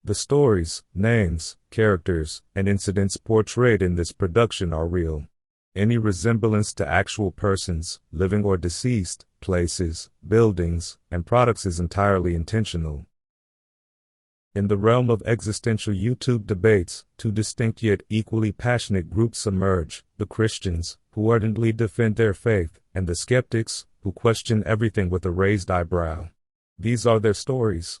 The stories, names, characters, and incidents portrayed in this production are real. Any resemblance to actual persons, living or deceased, places, buildings, and products is entirely intentional. In the realm of existential YouTube debates, two distinct yet equally passionate groups emerge: the Christians, who ardently defend their faith, and the skeptics, who question everything with a raised eyebrow. These are their stories.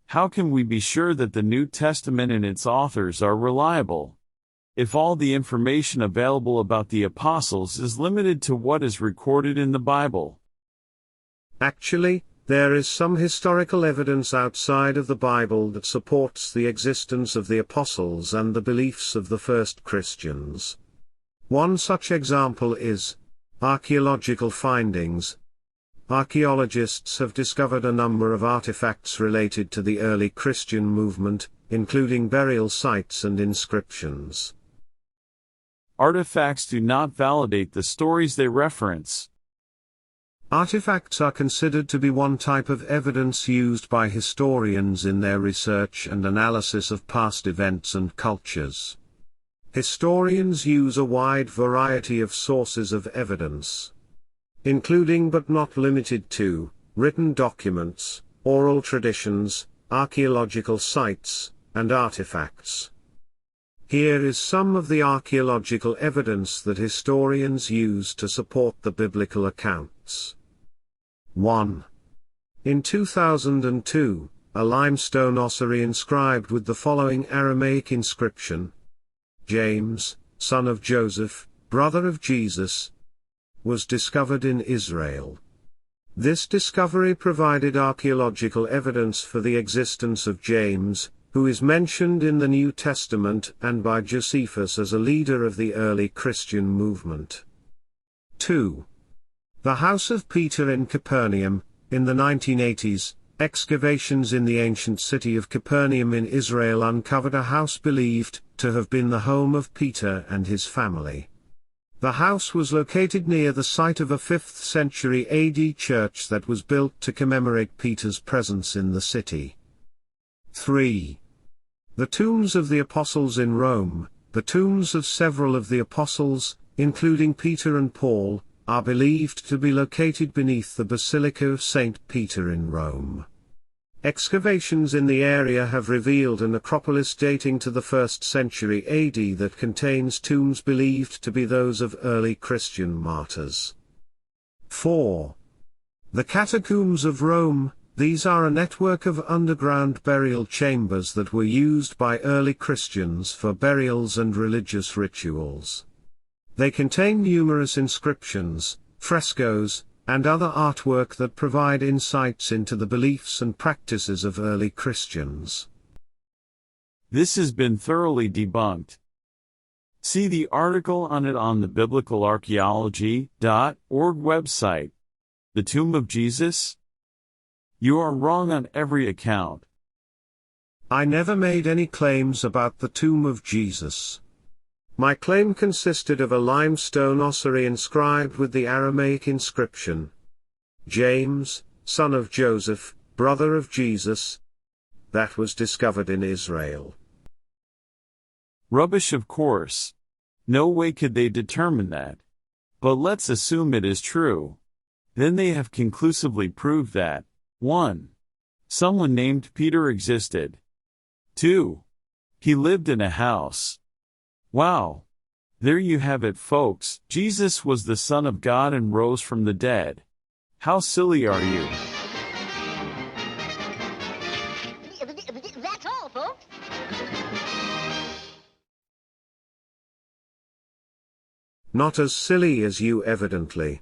How can we be sure that the New Testament and its authors are reliable? If all the information available about the apostles is limited to what is recorded in the Bible. Actually, there is some historical evidence outside of the Bible that supports the existence of the apostles and the beliefs of the first Christians. One such example is archaeological findings. Archaeologists have discovered a number of artifacts related to the early Christian movement, including burial sites and inscriptions. Artifacts do not validate the stories they reference. Artifacts are considered to be one type of evidence used by historians in their research and analysis of past events and cultures. Historians use a wide variety of sources of evidence, including but not limited to written documents, oral traditions, archaeological sites, and artifacts. Here is some of the archaeological evidence that historians use to support the biblical accounts. 1. In 2002, a limestone ossuary inscribed with the following Aramaic inscription: James, son of Joseph, brother of Jesus, was discovered in Israel. This discovery provided archaeological evidence for the existence of James, who is mentioned in the New Testament and by Josephus as a leader of the early Christian movement. 2. The house of Peter in Capernaum. In the 1980s, excavations in the ancient city of Capernaum in Israel uncovered a house believed to have been the home of Peter and his family. The house was located near the site of a 5th century AD church that was built to commemorate Peter's presence in the city. 3. The tombs of the apostles in Rome. The tombs of several of the apostles, including Peter and Paul, are believed to be located beneath the Basilica of St. Peter in Rome. Excavations in the area have revealed a necropolis dating to the 1st century AD that contains tombs believed to be those of early Christian martyrs. 4. The catacombs of Rome. These are a network of underground burial chambers that were used by early Christians for burials and religious rituals. They contain numerous inscriptions, frescoes, and other artwork that provide insights into the beliefs and practices of early Christians. This has been thoroughly debunked. See the article on it on the biblicalarchaeology.org website. The Tomb of Jesus? You are wrong on every account. I never made any claims about the Tomb of Jesus. My claim consisted of a limestone ossuary inscribed with the Aramaic inscription, James, son of Joseph, brother of Jesus, that was discovered in Israel. Rubbish, of course. No way could they determine that. But let's assume it is true. Then they have conclusively proved that 1. Someone named Peter existed. 2. He lived in a house. Wow. There you have it, folks. Jesus was the Son of God and rose from the dead. How silly are you? That's all, folks. Not as silly as you, evidently.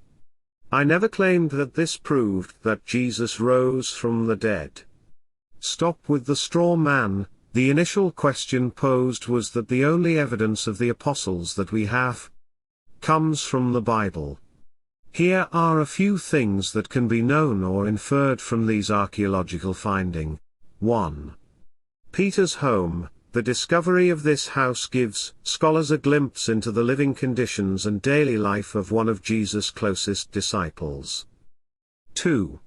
I never claimed that this proved that Jesus rose from the dead. Stop with the straw man. The initial question posed was that the only evidence of the apostles that we have comes from the Bible. Here are a few things that can be known or inferred from these archaeological findings. 1. Peter's home. The discovery of this house gives scholars a glimpse into the living conditions and daily life of one of Jesus' closest disciples. 2.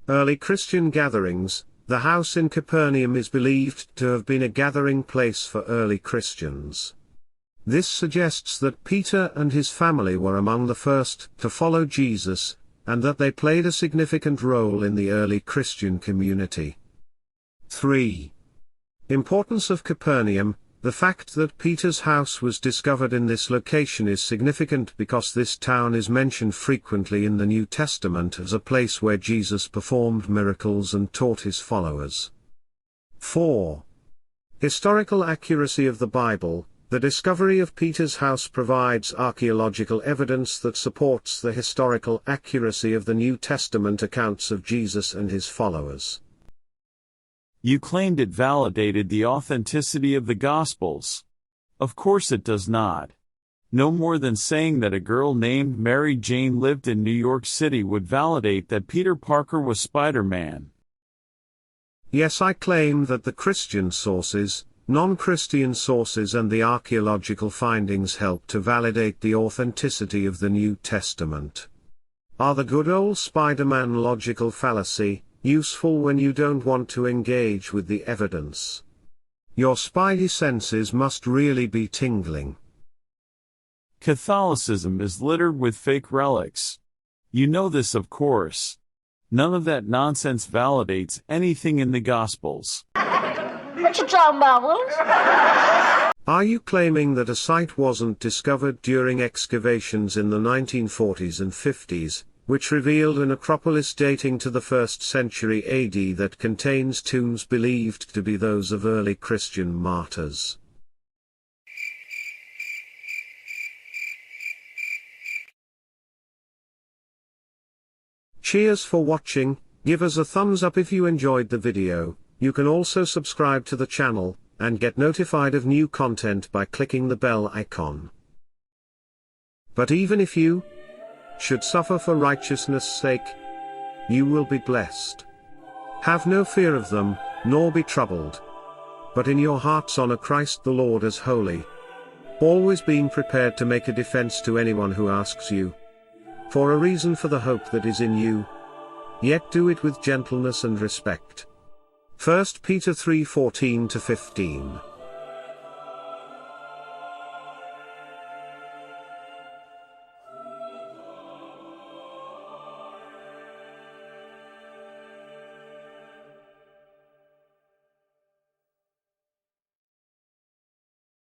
Early Christian gatherings. The house in Capernaum is believed to have been a gathering place for early Christians. This suggests that Peter and his family were among the first to follow Jesus, and that they played a significant role in the early Christian community. 3. Importance of Capernaum. The fact that Peter's house was discovered in this location is significant because this town is mentioned frequently in the New Testament as a place where Jesus performed miracles and taught his followers. 4. Historical accuracy of the Bible. The discovery of Peter's house provides archaeological evidence that supports the historical accuracy of the New Testament accounts of Jesus and his followers. You claimed it validated the authenticity of the Gospels. Of course it does not. No more than saying that a girl named Mary Jane lived in New York City would validate that Peter Parker was Spider-Man. Yes, I claim that the Christian sources, non-Christian sources and the archaeological findings help to validate the authenticity of the New Testament. Are the good old Spider-Man logical fallacy useful when you don't want to engage with the evidence? Your spidey senses must really be tingling. Catholicism is littered with fake relics. You know this, of course. None of that nonsense validates anything in the Gospels. What you talking about, Willis? Are you claiming that a site wasn't discovered during excavations in the 1940s and 50s, which revealed a necropolis dating to the 1st century AD that contains tombs believed to be those of early Christian martyrs? Cheers for watching. Give us a thumbs up if you enjoyed the video. You can also subscribe to the channel, and get notified of new content by clicking the bell icon. But even if you should suffer for righteousness' sake, you will be blessed. Have no fear of them, nor be troubled. But in your hearts honor Christ the Lord as holy, always being prepared to make a defense to anyone who asks you for a reason for the hope that is in you, yet do it with gentleness and respect. 1 Peter 3:14-15